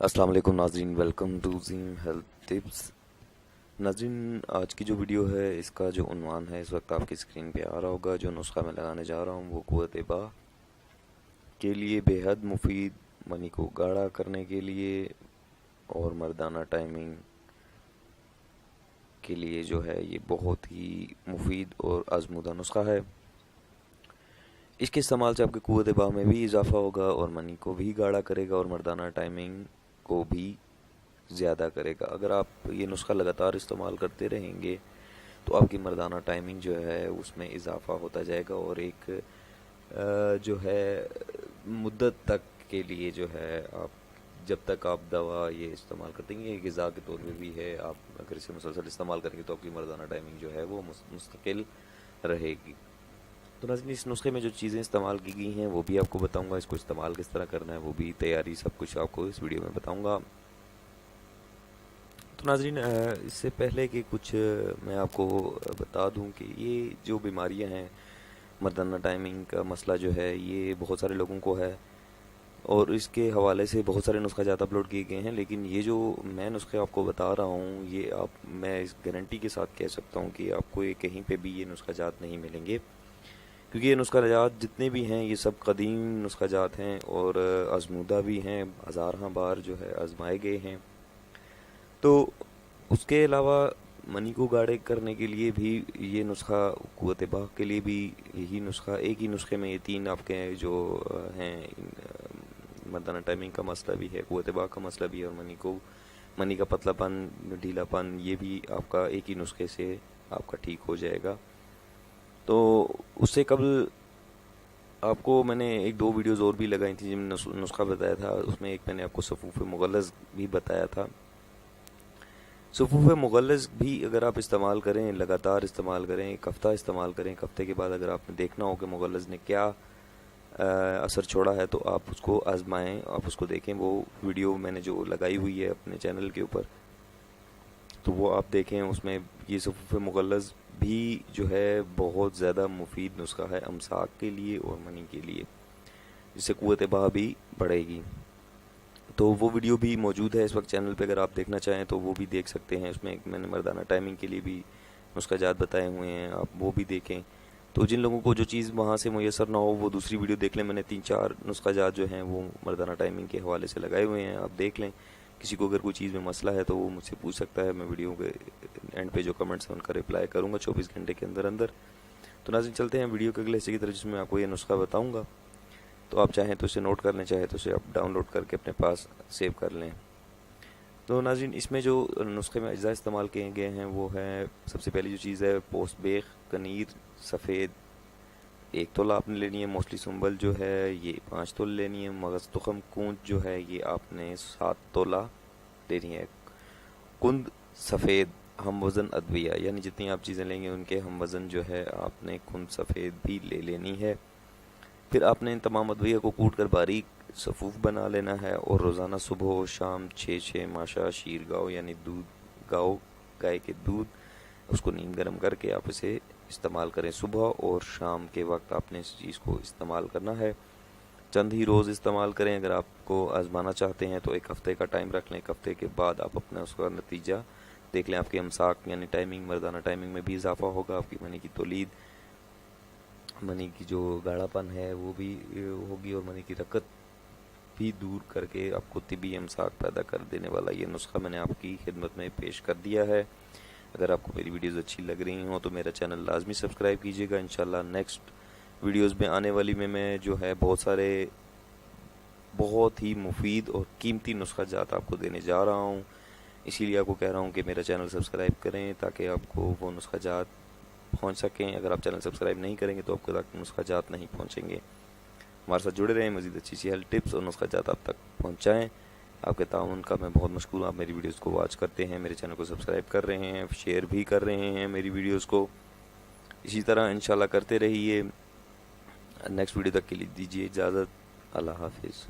السلام علیکم ناظرین، ویلکم ٹو زیم ہیلتھ ٹپس۔ ناظرین، آج کی جو ویڈیو ہے اس کا جو عنوان ہے اس وقت آپ کی اسکرین پہ آ رہا ہوگا۔ جو نسخہ میں لگانے جا رہا ہوں وہ قوت باہ کے لیے بے حد مفید، منی کو گاڑھا کرنے کے لیے اور مردانہ ٹائمنگ کے لیے جو ہے یہ بہت ہی مفید اور آزمودہ نسخہ ہے۔ اس کے استعمال سے آپ کی قوت باہ میں بھی اضافہ ہوگا اور منی کو بھی گاڑھا کرے گا اور مردانہ ٹائمنگ کو بھی زیادہ کرے گا۔ اگر آپ یہ نسخہ لگاتار استعمال کرتے رہیں گے تو آپ کی مردانہ ٹائمنگ جو ہے اس میں اضافہ ہوتا جائے گا اور ایک جو ہے مدت تک کے لیے جو ہے آپ جب تک آپ دوا یہ استعمال کرتے ہیں، یہ غذا کے طور پہ بھی ہے، آپ اگر اسے مسلسل استعمال کریں گے تو آپ کی مردانہ ٹائمنگ جو ہے وہ مستقل رہے گی۔ تو ناظرین، اس نسخے میں جو چیزیں استعمال کی گئی ہیں وہ بھی آپ کو بتاؤں گا، اس کو استعمال کس طرح کرنا ہے وہ بھی تیاری سب کچھ آپ کو اس ویڈیو میں بتاؤں گا۔ تو ناظرین، اس سے پہلے کہ کچھ میں آپ کو بتا دوں کہ یہ جو بیماریاں ہیں، مردانہ ٹائمنگ کا مسئلہ جو ہے یہ بہت سارے لوگوں کو ہے اور اس کے حوالے سے بہت سارے نسخہ جات اپلوڈ کیے گئے ہیں، لیکن یہ جو میں نسخے آپ کو بتا رہا ہوں یہ میں اس گارنٹی کے ساتھ کہہ سکتا ہوں کہ آپ کو یہ کہیں پہ بھی یہ نسخہ جات نہیں ملیں گے، کیونکہ یہ نسخہ جات جتنے بھی ہیں یہ سب قدیم نسخہ جات ہیں اور آزمودہ بھی ہیں، ہزارہ بار جو ہے آزمائے گئے ہیں۔ تو اس کے علاوہ منی کو گاڑھے کرنے کے لیے بھی یہ نسخہ، قوت باہ کے لیے بھی یہی نسخہ، ایک ہی نسخے میں یہ تین آپ کے جو ہیں، مردانہ ٹائمنگ کا مسئلہ بھی ہے، قوت باہ کا مسئلہ بھی ہے اور منی کا پتلا پن، ڈھیلا پن، یہ بھی آپ کا ایک ہی نسخے سے آپ کا ٹھیک ہو جائے گا۔ تو اس سے قبل آپ کو میں نے ایک دو ویڈیوز اور بھی لگائی تھیں جن میں نسخہ بتایا تھا، اس میں ایک میں نے آپ کو صفوف مغلظ بھی بتایا تھا۔ صفوف مغلظ بھی اگر آپ استعمال کریں، لگاتار استعمال کریں، ایک ہفتہ استعمال کریں، ایک ہفتے کے بعد اگر آپ نے دیکھنا ہو کہ مغلظ نے کیا اثر چھوڑا ہے تو آپ اس کو آزمائیں، آپ اس کو دیکھیں۔ وہ ویڈیو میں نے جو لگائی ہوئی ہے اپنے چینل کے اوپر تو وہ آپ دیکھیں، اس میں یہ صفوف مغلظ بھی جو ہے بہت زیادہ مفید نسخہ ہے امساک کے لیے اور منی کے لیے، جس سے قوت باہ بھی بڑھے گی۔ تو وہ ویڈیو بھی موجود ہے اس وقت چینل پہ، اگر آپ دیکھنا چاہیں تو وہ بھی دیکھ سکتے ہیں۔ اس میں میں نے مردانہ ٹائمنگ کے لیے بھی نسخہ جات بتائے ہوئے ہیں، آپ وہ بھی دیکھیں۔ تو جن لوگوں کو جو چیز وہاں سے میسر نہ ہو وہ دوسری ویڈیو دیکھ لیں، میں نے 3-4 نسخہ جات جو ہیں وہ مردانہ ٹائمنگ کے حوالے سے لگائے ہوئے ہیں، آپ دیکھ لیں۔ کسی کو اگر کوئی چیز میں مسئلہ ہے تو وہ مجھ سے پوچھ سکتا ہے، میں ویڈیو کے اینڈ پہ جو کمنٹس ہیں ان کا رپلائی کروں گا 24 گھنٹے کے اندر اندر۔ تو ناظرین، چلتے ہیں ویڈیو کے اگلے حصے کی طرف جس میں آپ کو یہ نسخہ بتاؤں گا۔ تو آپ چاہیں تو اسے نوٹ کر لیں، چاہے تو اسے آپ ڈاؤن لوڈ کر کے اپنے پاس سیو کر لیں۔ تو ناظرین، اس میں جو نسخے میں اجزاء استعمال کیے گئے ہیں وہ ہے، سب سے پہلی جو چیز ہے پوست بیخ کنیر سفید 1 تولہ آپ نے لینی ہے، موسلی سنبل جو ہے یہ 5 تولہ لینی ہے، مغز تخم کونچ جو ہے یہ آپ نے 7 تولہ لینی ہے، کند سفید ہم وزن ادویہ، یعنی جتنی آپ چیزیں لیں گے ان کے ہم وزن جو ہے آپ نے کند سفید بھی لے لینی ہے۔ پھر آپ نے ان تمام ادویہ کو کوٹ کر باریک صفوف بنا لینا ہے اور روزانہ صبح و شام 6 ماشا شیر گاؤ یعنی گائے کے دودھ اس کو نیم گرم کر کے آپ اسے استعمال کریں۔ صبح اور شام کے وقت آپ نے اس چیز کو استعمال کرنا ہے، چند ہی روز استعمال کریں۔ اگر آپ کو آزمانا چاہتے ہیں تو 1 ہفتے کا ٹائم رکھ لیں، 1 ہفتے کے بعد آپ اپنا اس کا نتیجہ دیکھ لیں، آپ کے امساک یعنی ٹائمنگ، مردانہ ٹائمنگ میں بھی اضافہ ہوگا، آپ کی منی کی تولید، منی کی جو گاڑھا پن ہے وہ بھی ہوگی اور منی کی رکت بھی دور کر کے آپ کو طبی امساک پیدا کر دینے والا یہ نسخہ میں نے آپ کی خدمت میں پیش کر دیا ہے۔ اگر آپ کو میری ویڈیوز اچھی لگ رہی ہوں تو میرا چینل لازمی سبسکرائب کیجیے گا۔ انشاءاللہ نیکسٹ ویڈیوز میں آنے والی میں جو ہے بہت سارے بہت ہی مفید اور قیمتی نسخہ جات آپ کو دینے جا رہا ہوں، اسی لیے آپ کو کہہ رہا ہوں کہ میرا چینل سبسکرائب کریں تاکہ آپ کو وہ نسخہ جات پہنچ سکیں۔ اگر آپ چینل سبسکرائب نہیں کریں گے تو آپ کو تک نسخہ جات نہیں پہنچیں گے۔ ہمارے ساتھ جڑے رہیں، مزید اچھی سی ہیلتھ ٹپس اور نسخہ جات آپ تک پہنچائیں۔ آپ کے تعاون کا میں بہت مشکور ہوں، آپ میری ویڈیوز کو واچ کرتے ہیں، میرے چینل کو سبسکرائب کر رہے ہیں، شیئر بھی کر رہے ہیں میری ویڈیوز کو، اسی طرح انشاءاللہ کرتے رہیے۔ نیکسٹ ویڈیو تک کے لیے دیجیے اجازت، اللہ حافظ۔